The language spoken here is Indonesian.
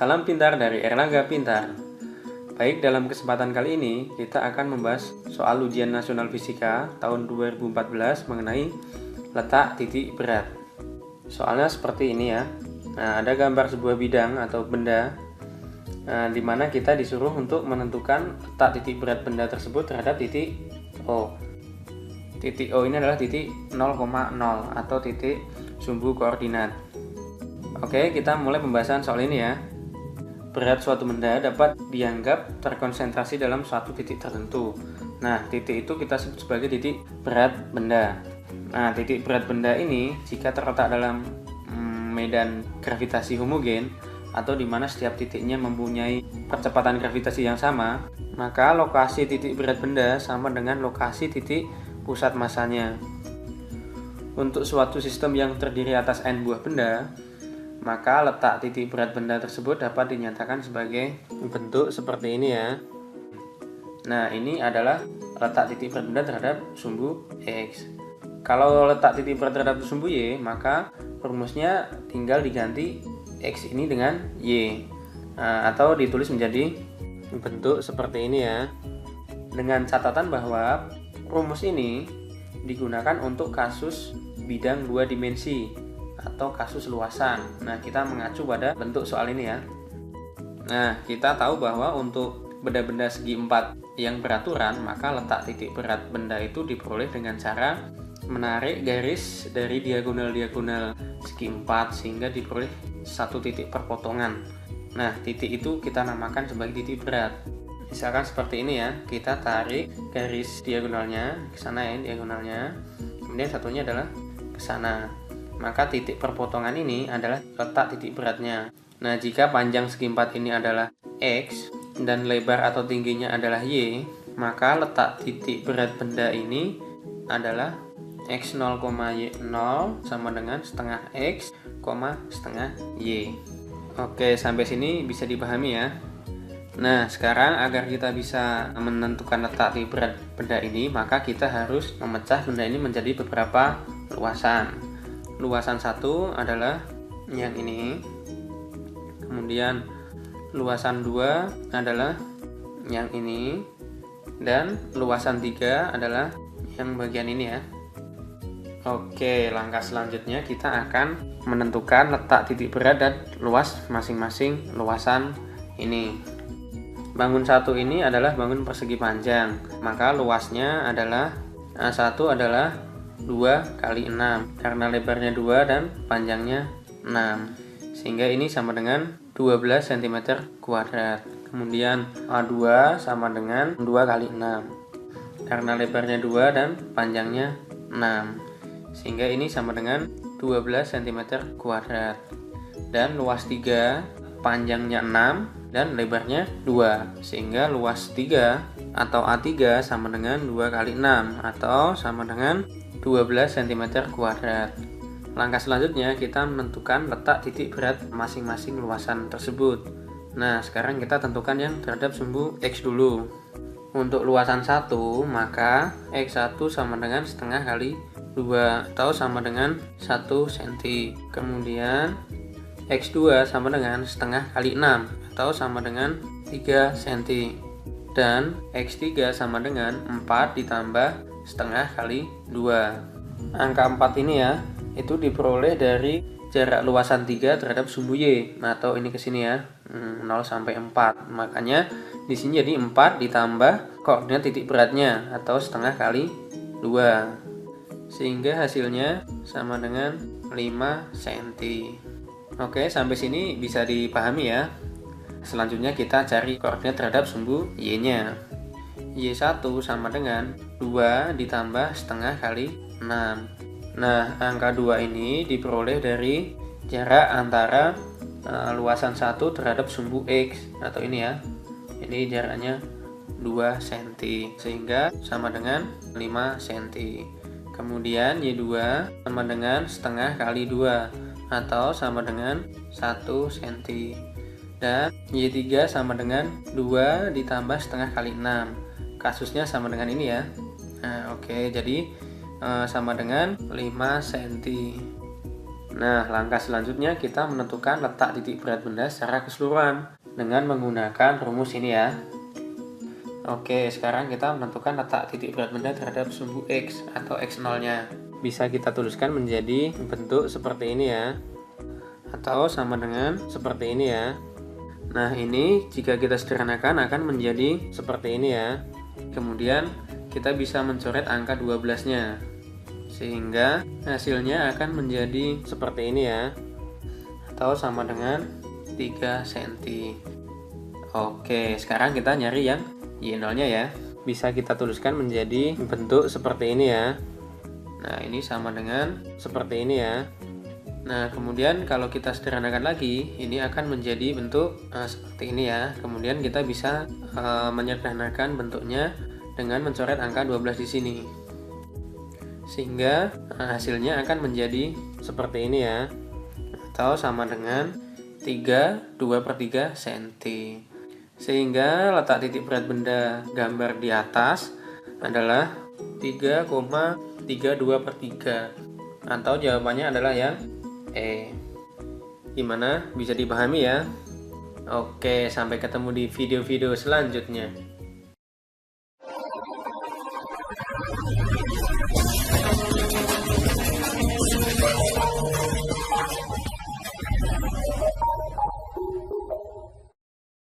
Salam pintar dari Erlangga Pintar. Baik, dalam kesempatan kali ini kita akan membahas soal ujian nasional fisika tahun 2014 mengenai letak titik berat. Soalnya seperti ini ya. Nah, ada gambar sebuah bidang atau benda di mana kita disuruh untuk menentukan letak titik berat benda tersebut terhadap titik O. Titik O ini adalah titik 0,0 atau titik sumbu koordinat. Oke, kita mulai pembahasan soal ini ya. Berat suatu benda dapat dianggap terkonsentrasi dalam suatu titik tertentu. Nah, titik itu kita sebut sebagai titik berat benda. Nah, titik berat benda ini jika terletak dalam medan gravitasi homogen atau di mana setiap titiknya mempunyai percepatan gravitasi yang sama, maka lokasi titik berat benda sama dengan lokasi titik pusat massanya. Untuk suatu sistem yang terdiri atas n buah benda, maka letak titik berat benda tersebut dapat dinyatakan sebagai bentuk seperti ini ya. Nah, ini adalah letak titik berat benda terhadap sumbu X. Kalau letak titik berat terhadap sumbu Y, maka rumusnya tinggal diganti X ini dengan Y. Atau ditulis menjadi bentuk seperti ini ya. Dengan catatan bahwa rumus ini digunakan untuk kasus bidang 2 dimensi atau kasus luasan. Nah, kita mengacu pada bentuk soal ini ya. Nah, kita tahu bahwa untuk benda-benda segi 4 yang beraturan, maka letak titik berat benda itu diperoleh dengan cara menarik garis dari diagonal-diagonal segi 4 sehingga diperoleh satu titik perpotongan. Nah, titik itu kita namakan sebagai titik berat. Misalkan seperti ini ya, kita tarik garis diagonalnya ke sana ya, diagonalnya. Kemudian satunya adalah ke sana. Maka titik perpotongan ini adalah letak titik beratnya. Nah, jika panjang segi 4 ini adalah X dan lebar atau tingginya adalah Y, maka letak titik berat benda ini adalah X0, Y0 sama dengan setengah X, setengah Y. Oke, sampai sini bisa dipahami ya. Nah, sekarang agar kita bisa menentukan letak titik berat benda ini, maka kita harus memecah benda ini menjadi beberapa luasan. Luasan 1 adalah yang ini. Kemudian luasan 2 adalah yang ini. Dan luasan 3 adalah yang bagian ini ya. Oke, langkah selanjutnya kita akan menentukan letak titik berat dan luas masing-masing luasan ini. Bangun 1 ini adalah bangun persegi panjang. Maka luasnya adalah A1 adalah 2 kali 6 karena lebarnya 2 dan panjangnya 6, sehingga ini sama dengan 12 cm kuadrat. Kemudian A2 sama dengan 2 kali 6 karena lebarnya 2 dan panjangnya 6, sehingga ini sama dengan 12 cm kuadrat. Dan luas 3 panjangnya 6 dan lebarnya 2, sehingga luas 3 atau A3 sama dengan 2 kali 6 atau sama dengan 12 cm kuadrat. Langkah selanjutnya kita menentukan letak titik berat masing-masing luasan tersebut. Nah, sekarang kita tentukan yang terhadap sumbu X dulu. Untuk luasan 1, maka X1 sama dengan setengah kali 2 atau sama dengan 1 cm. Kemudian X2 sama dengan setengah kali 6 atau sama dengan 3 cm. Dan X3 sama dengan 4 ditambah setengah kali 2. Angka 4 ini ya, itu diperoleh dari jarak luasan 3 terhadap sumbu Y. Nah, atau ini ke sini ya, 0 sampai 4. Makanya di sini jadi 4 ditambah koordinat titik beratnya atau setengah kali 2. Sehingga hasilnya sama dengan 5 cm. Oke, sampai sini bisa dipahami ya. Selanjutnya kita cari koordinat terhadap sumbu Y-nya. Y1 sama dengan 2 ditambah setengah kali 6. Nah, angka 2 ini diperoleh dari jarak antara luasan 1 terhadap sumbu X atau ini ya. Ini jaraknya 2 cm sehingga sama dengan 5 cm. Kemudian Y2 sama dengan setengah kali 2 atau sama dengan 1 cm. Dan Y3 sama dengan 2 ditambah setengah kali 6. Kasusnya sama dengan ini ya. Nah, oke, jadi sama dengan 5 cm. Nah, langkah selanjutnya kita menentukan letak titik berat benda secara keseluruhan dengan menggunakan rumus ini ya. Oke, sekarang kita menentukan letak titik berat benda terhadap sumbu X atau X0-nya. Bisa kita tuliskan menjadi bentuk seperti ini ya, atau sama dengan seperti ini ya. Nah, ini jika kita sederhanakan akan menjadi seperti ini ya. Kemudian kita bisa mencoret angka 12-nya. Sehingga hasilnya akan menjadi seperti ini ya, atau sama dengan 3 cm. Oke, sekarang kita nyari yang Y0-nya ya. Bisa kita tuliskan menjadi bentuk seperti ini ya. Nah, ini sama dengan seperti ini ya. Nah, kemudian kalau kita sederhanakan lagi, ini akan menjadi bentuk seperti ini ya. Kemudian kita bisa menyederhanakan bentuknya dengan mencoret angka 12 di sini. Sehingga hasilnya akan menjadi seperti ini ya, atau sama dengan 2/3 cm. Sehingga letak titik berat benda gambar di atas adalah 3,32/3, atau jawabannya adalah yang E. Gimana? Bisa dipahami ya? Oke, sampai ketemu di video-video selanjutnya.